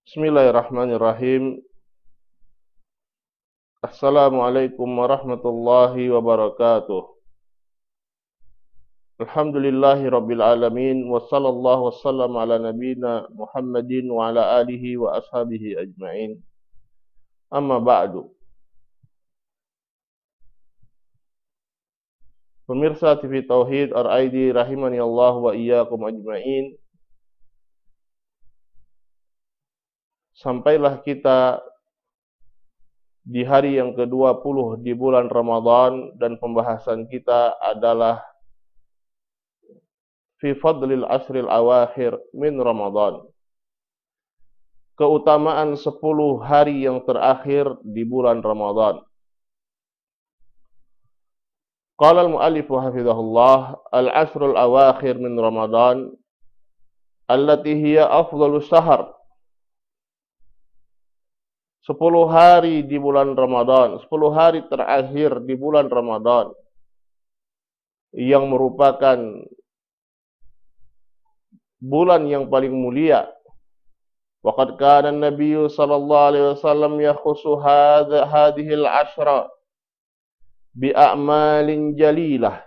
Bismillahirrahmanirrahim. Assalamualaikum warahmatullahi wabarakatuh. Alhamdulillahi rabbil alamin. Wa sallallahu wassallam ala nabina Muhammadin wa ala alihi wa ashabihi ajma'in. Amma ba'du. Pemirsa TV Tauhid RID rahimani Allah wa iyyakum ajma'in. Sampailah kita di hari yang ke-20 di bulan Ramadan, dan pembahasan kita adalah fi fadlil ashril awakhir min Ramadan. Keutamaan 10 hari yang terakhir di bulan Ramadan. Qala al-muallif hafizahullah, al-ashrul awakhir min Ramadan allati hiya afdhalus syahr. 10 hari di bulan Ramadan, 10 hari terakhir di bulan Ramadan yang merupakan bulan yang paling mulia. Waqad kana an-nabiy sallallahu alaihi wasallam yakhussu hadhihi al-ashra bi a'malin jalilah.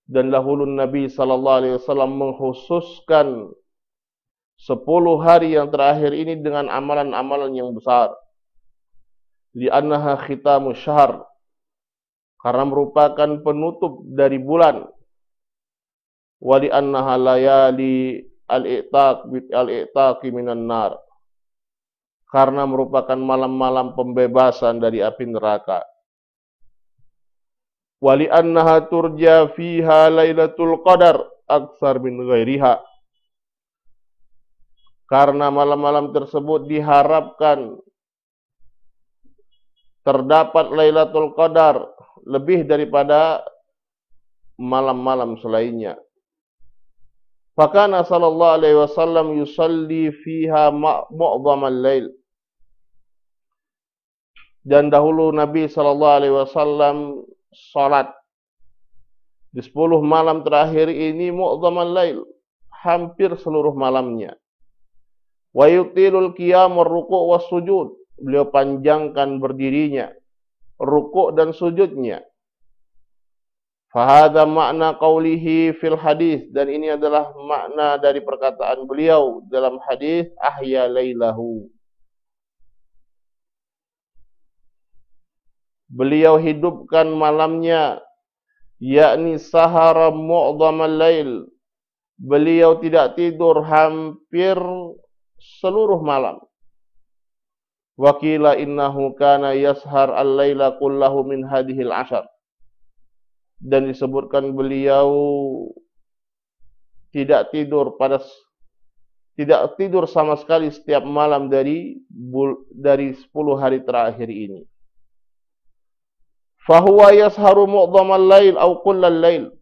Dan dahulu Nabi sallallahu alaihi wasallam mengkhususkan 10 hari yang terakhir ini dengan amalan-amalan yang besar. Li'annaha khitamu syahr, karena merupakan penutup dari bulan. Wa li'annaha layali al-i'taqi minan nar, karena merupakan malam-malam pembebasan dari api neraka. Wa li'annaha turja fiha lailatul qadar aktsar min ghairiha, karena malam-malam tersebut diharapkan terdapat Lailatul Qadar lebih daripada malam-malam selainnya. Fakana sallallahu alaihi wasallam yusalli fiha mu'dhamal lail. Dan dahulu Nabi sallallahu alaihi wasallam salat di 10 malam terakhir ini mu'dhamal lail, hampir seluruh malamnya. Wa yutilul qiyam war-ruku' was-sujud. Beliau panjangkan berdirinya, rukuk dan sujudnya. Fahadha makna qawlihi fil hadis, dan ini adalah makna dari perkataan beliau dalam hadis ahya lailahu. Beliau hidupkan malamnya, yakni sahara mu'dhamal lail. Beliau tidak tidur hampir seluruh malam. Wakila innahu kana yashar al-laila kullahu min hadhil ashar. Dan disebutkan beliau tidak tidur sama sekali setiap malam dari 10 hari terakhir ini. Fahuwa yasharu mu'dhamal lail aw kullal lail.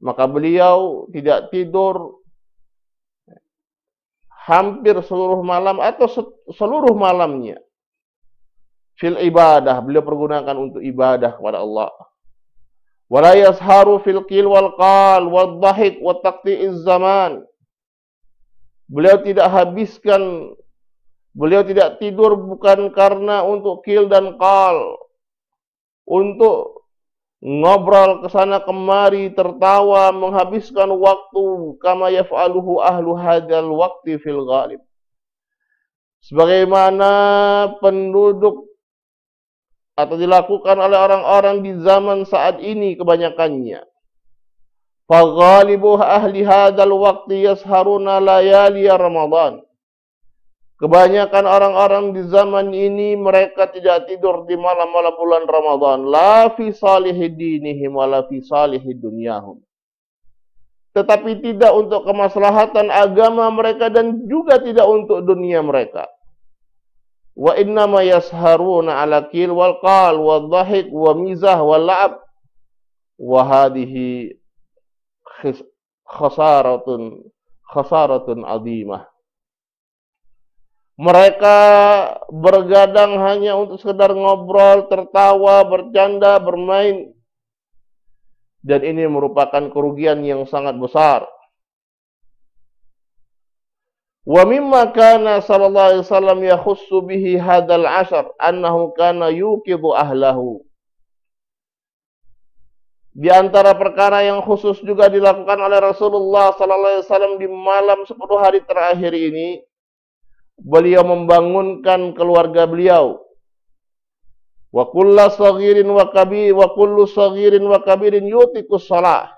Maka beliau tidak tidur hampir seluruh malam atau seluruh malamnya. Fil ibadah, beliau pergunakan untuk ibadah kepada Allah. Wala yasharu fil qil wal qal wal dhahik wa taqti'iz zaman. Beliau tidak tidur bukan karena untuk qil dan qal, untuk ngobrol ke sana kemari, tertawa, menghabiskan waktu kama yaf'aluhu ahlu hadzal waqti fil ghalib. Sebagaimana penduduk atau dilakukan oleh orang-orang di zaman saat ini kebanyakannya. Fa ghalibu ahli hadzal waqti yasharuna layali Ramadan. Kebanyakan orang-orang di zaman ini mereka tidak tidur di malam-malam bulan Ramadan. La fi salihi dinihim wa la fi salihi dunyahum. Tetapi tidak untuk kemaslahatan agama mereka dan juga tidak untuk dunia mereka. Wa innama yasharuna ala qil wal qal wal dhahik wa mizah wal la'ab. Wa hadhihi khasaratun azimah. Mereka bergadang hanya untuk sekedar ngobrol, tertawa, bercanda, bermain. Dan ini merupakan kerugian yang sangat besar. Wa mimma kana sallallahu alaihi wasallam yakhussu bihi hadzal ashar annahu kana yuqidu ahlahu. Di antara perkara yang khusus juga dilakukan oleh Rasulullah sallallahu alaihi wasallam di malam 10 hari terakhir ini, beliau membangunkan keluarga beliau. Wa kullu saghirin wa kabirin yutiqus shalah.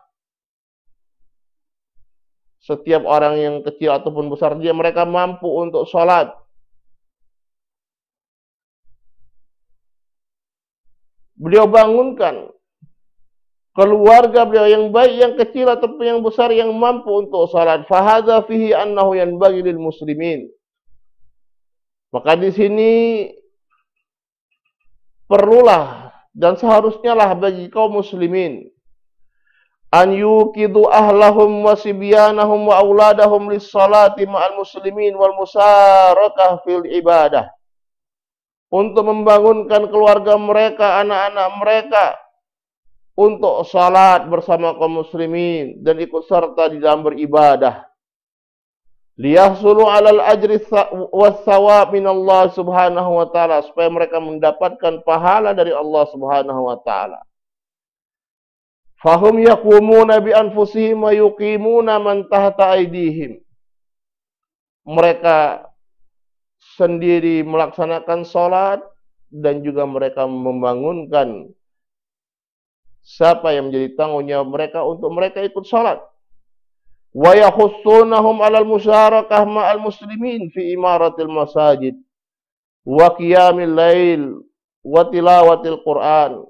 Setiap orang yang kecil ataupun besar mereka mampu untuk sholat. Beliau bangunkan keluarga beliau yang baik, yang kecil ataupun yang besar yang mampu untuk sholat. Fahadza fihi annahu yanbaghi lil muslimin. Maka di sini perlulah dan seharusnya lah bagi kaum muslimin an yuqidu ahlahum wa sibyanahum wa auladahum lis-salati ma'al muslimin wal musarakah fil ibadah. Untuk membangunkan keluarga mereka, anak-anak mereka untuk salat bersama kaum muslimin dan ikut serta di dalam beribadah. Liyahsulu 'alal ajri was thawab min Allah Subhanahu wa taala, supaya mereka mendapatkan pahala dari Allah Subhanahu wa taala. Fahum yaqumuna bi anfusihim wa yuqimuna man tahta aydihim. Mereka sendiri melaksanakan salat dan juga mereka membangunkan siapa yang menjadi tanggung jawab mereka untuk mereka ikut salat. Wa yakhussunahum 'alal musyarakah ma'al muslimin fi imaratil masajid wa qiyamil lail wa tilawatil Qur'an.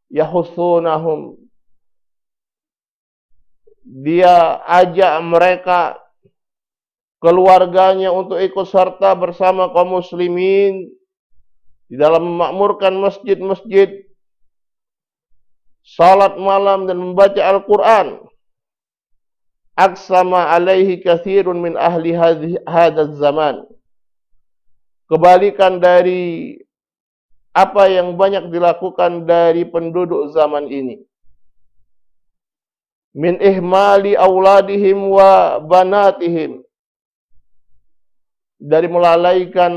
Yahussunahum, dia ajak mereka keluarganya untuk ikut serta bersama kaum muslimin di dalam memakmurkan masjid-masjid, salat malam dan membaca Al-Quran. Aksama alaihi kathirun min ahli hadzal zaman. Kebalikan dari apa yang banyak dilakukan dari penduduk zaman ini. Min ihmali auladihim wa banatihim. Dari melalaikan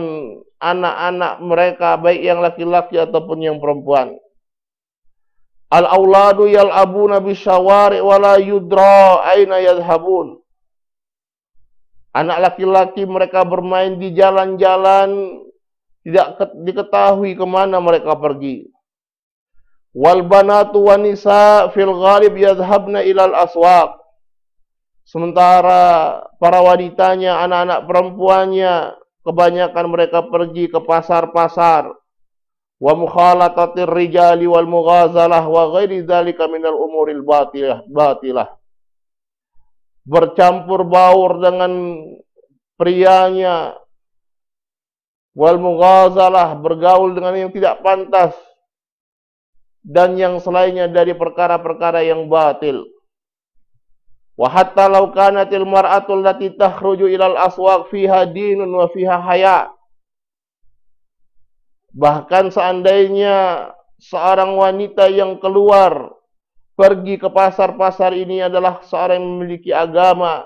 anak-anak mereka, baik yang laki-laki ataupun yang perempuan. Al-auladu yal'abuna bisyawari' wa la yudra aina yadhhabun. Anak laki-laki mereka bermain di jalan-jalan, tidak diketahui kemana mereka pergi. Wal banatu wan nisa fil ghalib yadhhabna ilal aswaq. Sementara para wanitanya, anak-anak perempuannya, kebanyakan mereka pergi ke pasar-pasar. Wa mukhalatatir rijali wal mughazalah wa ghairi dzalika minal umuril batilah. Bercampur baur dengan prianya, wal mughazalah, bergaul dengan yang tidak pantas, dan yang selainnya dari perkara-perkara yang batil. Wa hatta law kanatil mar'atu allati takhruju ilal aswaq fiha dinun wa fiha haya. Bahkan seandainya seorang wanita yang keluar pergi ke pasar-pasar ini adalah seorang yang memiliki agama,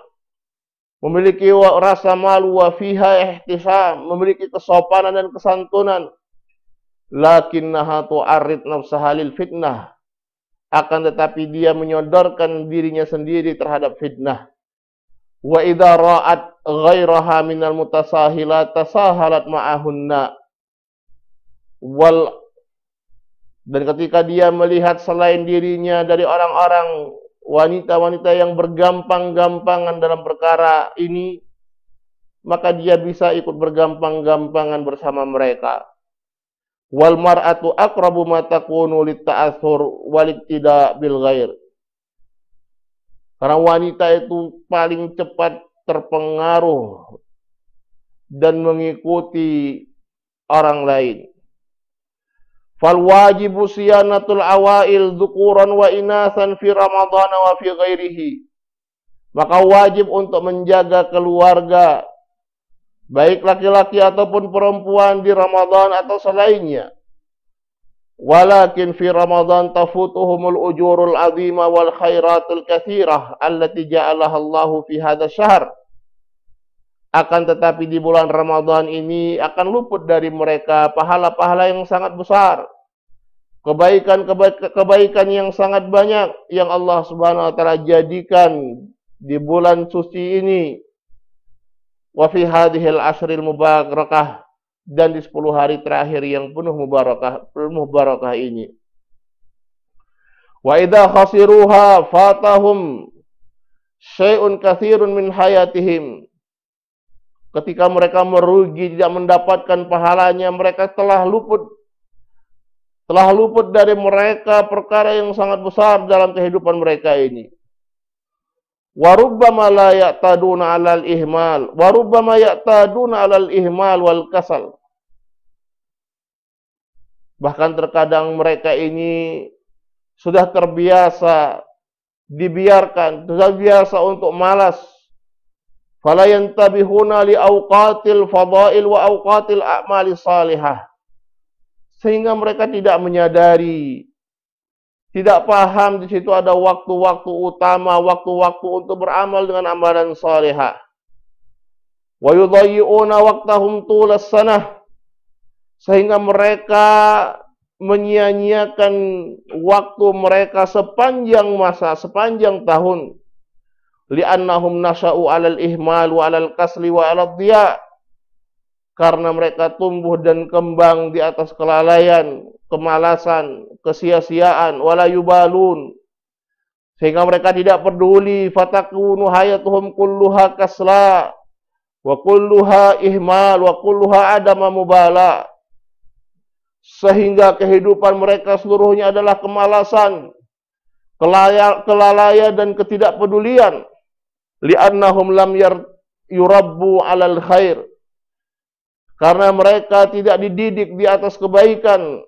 memiliki rasa malu, wa fiha ihtisam, memiliki kesopanan dan kesantunan. Lakinnaha tu'arrid nafsaha lil fitnah. Akan tetapi dia menyodorkan dirinya sendiri terhadap fitnah. Wa idza ra'at ghairaha minal mutasahilat tasahalat ma'ahunna. Dan ketika dia melihat selain dirinya dari orang-orang wanita-wanita yang bergampang-gampangan dalam perkara ini, maka dia bisa ikut bergampang-gampangan bersama mereka. Wal mar'atu aqrabu ma takunu lit-ta'athur wal-iqtida' bil ghair. Karena wanita itu paling cepat terpengaruh dan mengikuti orang lain. Fal wajibu siyanatul awail dzukuran wa inasan fi Ramadan wa fi ghairihi. Maka wajib untuk menjaga keluarga, baik laki-laki ataupun perempuan, di Ramadan atau selainnya. Walakin fi Ramadan tafutuhumul ujurul azima wal khairatul katsirah allati ja'alaha Allahu fi hadzal syahr. Akan tetapi di bulan Ramadan ini akan luput dari mereka pahala-pahala yang sangat besar, kebaikan yang sangat banyak yang Allah Subhanahu wa taala jadikan di bulan suci ini. Wa fi hadhil ashril mubarakah, dan di 10 hari terakhir yang penuh mubarakah ini. Wa idza khasiruha fatahum syai'un katsirun min hayatihim. Ketika mereka merugi, tidak mendapatkan pahalanya, mereka telah luput dari mereka perkara yang sangat besar dalam kehidupan mereka ini. Wa rubbama la ya'taduna 'alal ihmal, wa rubbama ya'taduna 'alal ihmal wal kasal. Bahkan terkadang mereka ini sudah terbiasa dibiarkan, sudah biasa untuk malas. Fala yantabihuna li awqatil fadail wa awqatil a'mali salihah. Sehingga mereka tidak menyadari, tidak paham di situ ada waktu-waktu utama, waktu-waktu untuk beramal dengan amalan salihah. Wa yudayyi'una waqtahum tulas sanah. Sehingga mereka menyia-nyiakan waktu mereka sepanjang masa, sepanjang tahun. Li'annahum nasha'u 'alal ihmal wa 'alal kasli wa 'alad dhiya. Karena mereka tumbuh dan kembang di atas kelalaian, kemalasan, kesia-siaan, wala yubalun. Sehingga mereka tidak peduli, fatakunu hayatuhum kulluha kasla, wa kulluha ihmal, wa kulluha adama mubala. Sehingga kehidupan mereka seluruhnya adalah kemalasan, kelalaian dan ketidakpedulian. Li'annahum lam yurabbu 'alal khair. Karena mereka tidak dididik di atas kebaikan.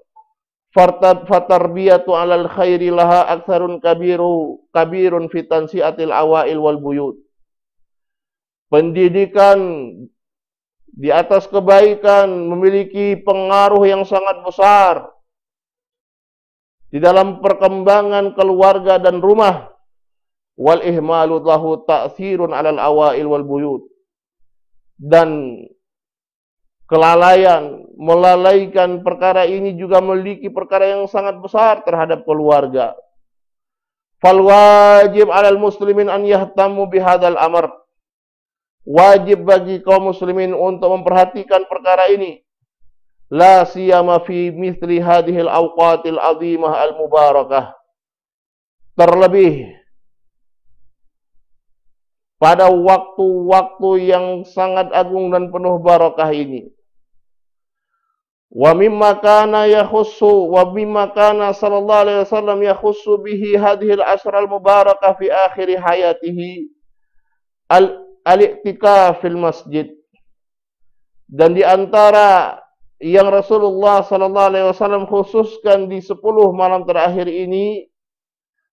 Fatarbiyatu 'alal khairi laha aktsarun kabirun fi tansiatil awail wal buyut. Pendidikan di atas kebaikan memiliki pengaruh yang sangat besar di dalam perkembangan keluarga dan rumah. Wal ihmalu lahu ta'thirun 'alal awail wal buyut. Dan kelalaian, melalaikan perkara ini juga memiliki perkara yang sangat besar terhadap keluarga. Fal wajib 'alal muslimin an yahtammu bihadzal amr. Wajib bagi kaum muslimin untuk memperhatikan perkara ini. La siyama fi mithli hadhil awqatil azimah al mubarakah. Terlebih pada waktu-waktu yang sangat agung dan penuh barakah ini. Wa mimma kana sallallahu alaihi wasallam yakhussu bihi hadhil asral mubarakah fi akhir hayatihi al-i'tikaf fil masjid. Dan di antara yang Rasulullah sallallahu alaihi wasallam khususkan di 10 malam terakhir ini,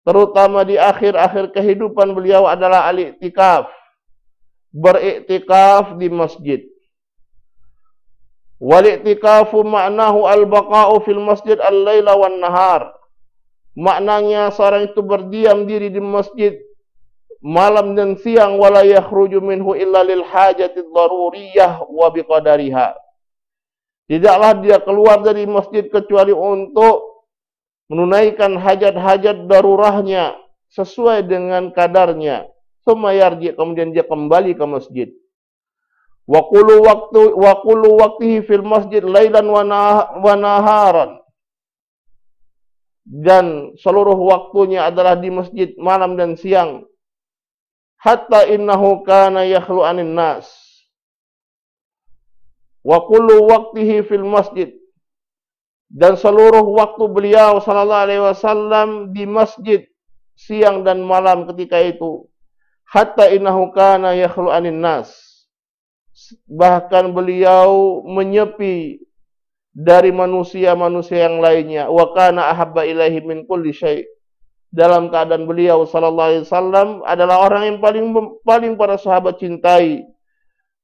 terutama di akhir-akhir kehidupan beliau, adalah al-i'tikaf, beriktikaf di masjid. Wal-i'tikafu ma'nahu al-baqa'u fil masjid al-laila wan nahar. Maknanya seorang itu berdiam diri di masjid malam dan siang, wala yakhruju minhu illa lil hajatid daruriyah wa biqadariha. Tidaklah dia keluar dari masjid kecuali untuk menunaikan hajat-hajat darurahnya sesuai dengan kadarnya. Tsumma yarji, kemudian dia kembali ke masjid. Wa kullu waqtihi fil masjid lailan wa naharan. Dan seluruh waktunya adalah di masjid malam dan siang. Hatta innahu kana yakhlu 'anin nas. Wa kullu waqtihi fil masjid. Dan seluruh waktu beliau sallallahu alaihi wasallam di masjid siang dan malam ketika itu. Hatta innahu kana yakhlu 'anin nas. Bahkan beliau menyepi dari manusia-manusia yang lainnya. Wa kana ahabba ilaihi min kulli syai'. Dalam keadaan beliau sallallahu alaihi wasallam adalah orang yang paling para sahabat cintai,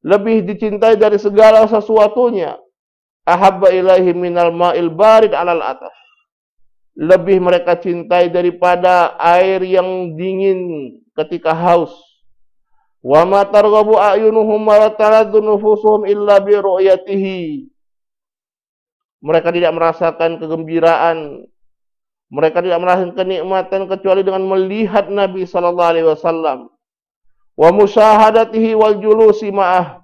lebih dicintai dari segala sesuatunya. Ahabba ilaihi minal ma'il barid 'alal ataf. Lebih mereka cintai daripada air yang dingin ketika haus. Wa ma targhabu a'yunuhum wa taladdu nufusuhum illa bi ru'yatihi. Mereka tidak merasakan kegembiraan, mereka tidak merasakan kenikmatan kecuali dengan melihat Nabi sallallahu alaihi wasallam. Wa musyahadatihi wal julusi ma'ah.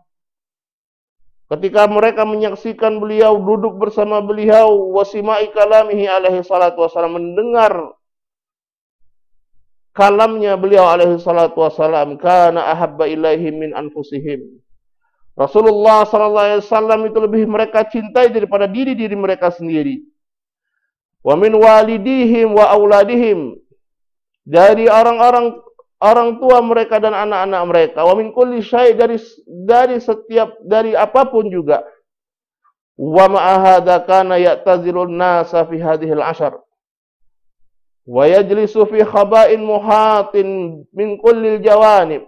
Ketika mereka menyaksikan beliau, duduk bersama beliau, wasima'i kalamihi alaihi salatu wasallam, mendengar kalamnya beliau alaihi salatu wasallam, kana ahabba ilaihim min anfusihim. Rasulullah sallallahu alaihi wasallam itu lebih mereka cintai daripada diri-diri mereka sendiri. Wa min walidihim wa auladihim, dari orang tua mereka dan anak-anak mereka. Wa min kulli syai', dari apapun juga. Wa ma'a hadza kana ya'tazilun nasa fi hadhil ashar. Wa yajlisu fi khaba'in muhatin min kulli jawanib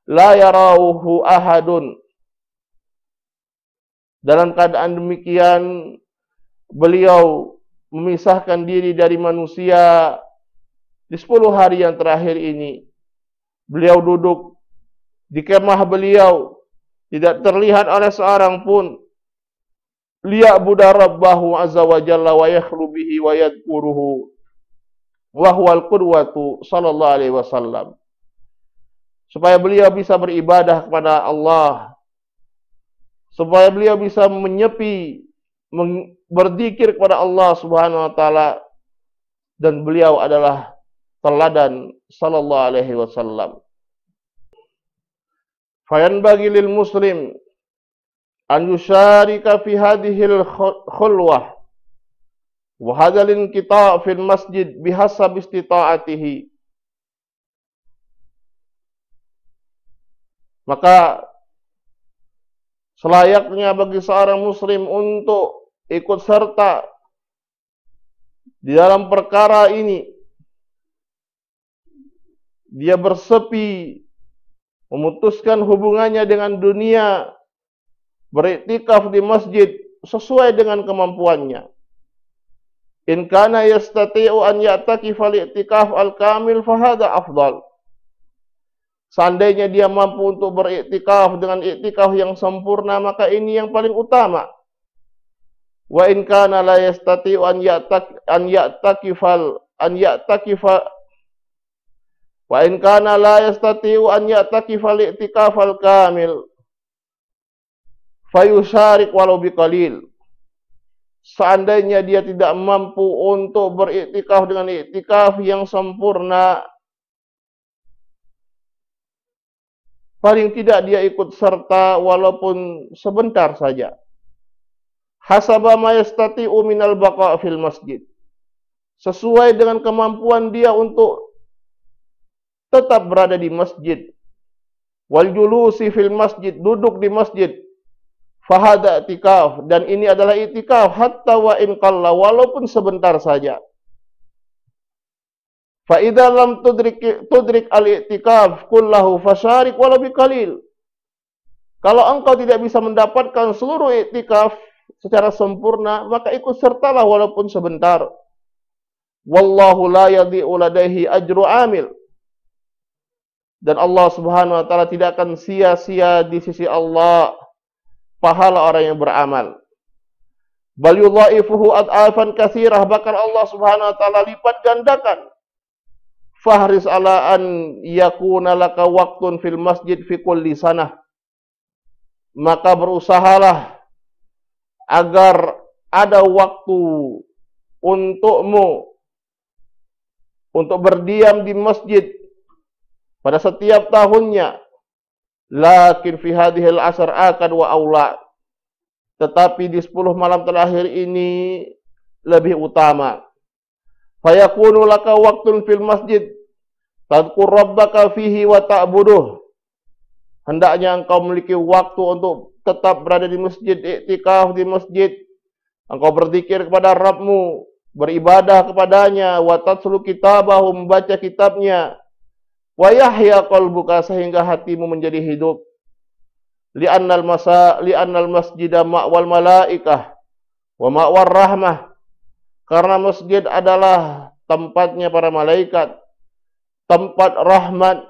la yarawhu ahadun. Dalam keadaan demikian, beliau memisahkan diri dari manusia di 10 hari yang terakhir ini. Beliau duduk di kemah beliau, tidak terlihat oleh seorang pun. Liya'budu rabbahu azza wa jalla wa yakhlu bihi wa yadhkuruhu wa huwal qudwatu sallallahu alaihi wasallam. Supaya beliau bisa beribadah kepada Allah, supaya beliau bisa menyepi, berzikir kepada Allah Subhanahu wa taala, dan beliau adalah teladan sallallahu alaihi wasallam. Fayanbaghi lil muslim an yusharika fi hadhil khulwah wa hadzal inqita' fil masjid bihasab istita'atihi. Maka selayaknya bagi seorang muslim untuk ikut serta di dalam perkara ini. Dia bersepi, memutuskan hubungannya dengan dunia, beriktikaf di masjid sesuai dengan kemampuannya. In kana yastati'u an ya'takifa al-i'tikaf al-kamil fahadha afdal. Seandainya dia mampu untuk beriktikaf dengan iktikaf yang sempurna, maka ini yang paling utama. Wa in kana la yastati'u an ya'takifa wa in kana la yastati'u an ya'takifa al-i'tikaf al-kamil fayusharik walau biqalil. Seandainya dia tidak mampu untuk beriktikaf dengan iktikaf yang sempurna, paling tidak dia ikut serta walaupun sebentar saja. Hasaba ma yastati'u minal baqa' fil masjid. Sesuai dengan kemampuan dia untuk tetap berada di masjid. Wal julusi fil masjid, duduk di masjid. Fahada i'tikaf, dan ini adalah i'tikaf hatta wa in qalla, walaupun sebentar saja. Fa idza lam tudrik al-i'tikaf kullahu fasyarik walau biqalil. Kalau engkau tidak bisa mendapatkan seluruh i'tikaf secara sempurna, maka ikut sertalah walaupun sebentar. Wallahu la yadhi'u ladaihi ajru amil. Dan Allah Subhanahu wa taala tidak akan sia-sia di sisi Allah pahala orang yang beramal. Bal yudha'ifuhu ad'afan katsirah, bahkan Allah Subhanahu wa taala lipat gandakan. Fahris ala an yakuna laka waqtun fil masjid fi kulli sanah. Maka berusahalah agar ada waktu untukmu untuk berdiam di masjid pada setiap tahunnya. Lakin fi hadhil asr akad wa aula. Tetapi di 10 malam terakhir ini lebih utama. Fayakunu laka waqtun fil masjid tadhkur rabbaka fihi wa ta'buduh. Hendaknya engkau memiliki waktu untuk tetap berada di masjid, iktikaf di masjid. Engkau berzikir kepada Rabbmu, beribadah kepadanya, wa tatslu kitabahu, membaca kitabnya. Wa yahya qalbuka, sehingga hatimu menjadi hidup. Li'annal masjida ma'wal malaikah wa ma'war rahmah. Karena masjid adalah tempatnya para malaikat, tempat rahmat,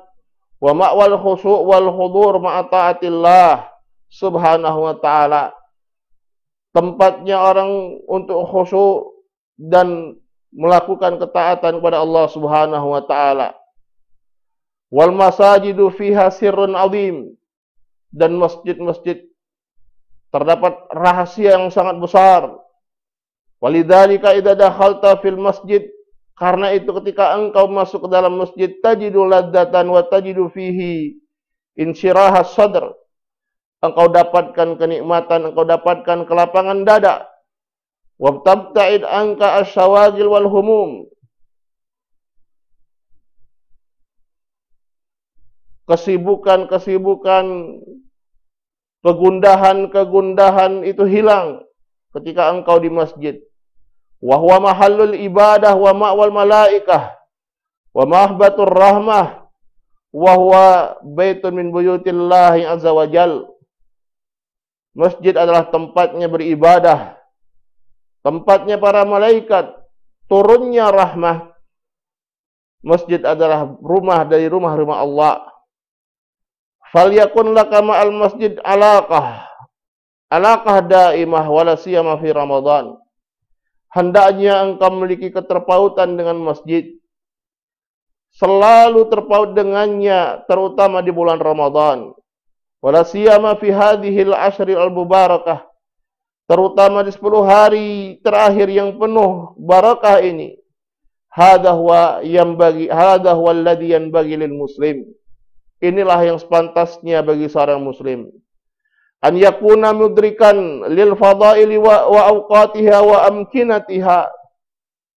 wa ma'wal khusyu' wal khudur ma'a ta'atillah subhanahu wa ta'ala. Tempatnya orang untuk khusyuk dan melakukan ketaatan kepada Allah subhanahu wa ta'ala. Wal masajidu fiha sirrun azim. Dan masjid-masjid terdapat rahasia yang sangat besar. Walidzalika idza dakhalta fil masjid, karena itu ketika engkau masuk ke dalam masjid, tajidu ladzatan wa tajidu fihi insyirahas sadr. Engkau dapatkan kenikmatan, engkau dapatkan kelapangan dada. Wabtabta'id anka asyawagil wal humum. Kesibukan-kesibukan, kegundahan-kegundahan itu hilang ketika engkau di masjid. Wa huwa mahallul ibadah wa ma'wal malaikah wa mahbatur rahmah wa huwa baitun min buyutillahi azza wa jal. Masjid adalah tempatnya beribadah, tempatnya para malaikat, turunnya rahmah. Masjid adalah rumah dari rumah-rumah Allah. Falyakun laka ma'al masjid alaqah daimah wala siyama fi Ramadan. Hendaknya engkau memiliki keterpautan dengan masjid, selalu terpaut dengannya, terutama di bulan Ramadan. Wala siyama fi hadhil ashril al-mubarakah, terutama di 10 hari terakhir yang penuh barakah ini. Hadha huwa alladhi yanbaghi lil muslim. Inilah yang sepantasnya bagi seorang muslim. An yakuna mudrikan lil fadaili wa awqatiha wa amkinatiha.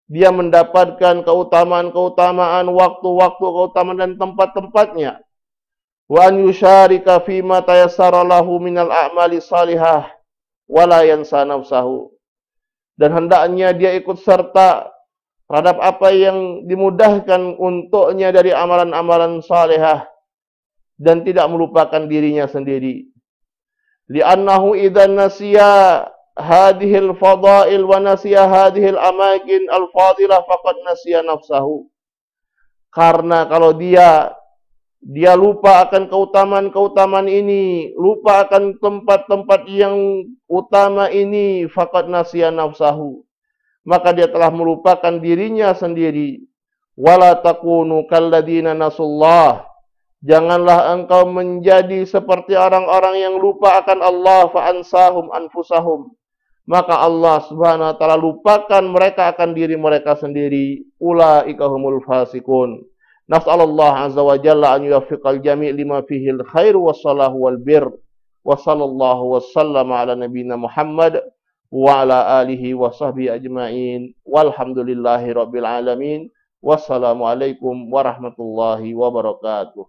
Dia mendapatkan keutamaan-keutamaan, waktu-waktu keutamaan dan tempat-tempatnya. Wa an yusyarika fima tayassara lahu minal a'mali salihah wa la yansa nafsahu. Dan hendaknya dia ikut serta terhadap apa yang dimudahkan untuknya dari amalan-amalan salihah dan tidak melupakan dirinya sendiri. Li'annahu idza nasiya hadhil fadail wa nasiya hadhil amakin al-fadilah faqad nasiya nafsahu. Karena kalau dia lupa akan keutamaan-keutamaan ini, lupa akan tempat-tempat yang utama ini, faqad nasiya nafsahu, maka dia telah melupakan dirinya sendiri. Wala takunu kalladzina nasullah. Janganlah engkau menjadi seperti orang-orang yang lupa akan Allah, fa ansahum anfusahum. Maka Allah Subhanahu wa taala lupakan mereka akan diri mereka sendiri. Ulaika humul fasikun. Nas'alullah azza wa jalla an yuwaffiqal jami' lima fihi al-khair was-salahu wal birr. Wa sallallahu wasallama ala nabiyyina Muhammad wa ala alihi wa sahbihi ajma'in. Walhamdulillahi rabbil alamin. Wassalamualaikum warahmatullahi wabarakatuh.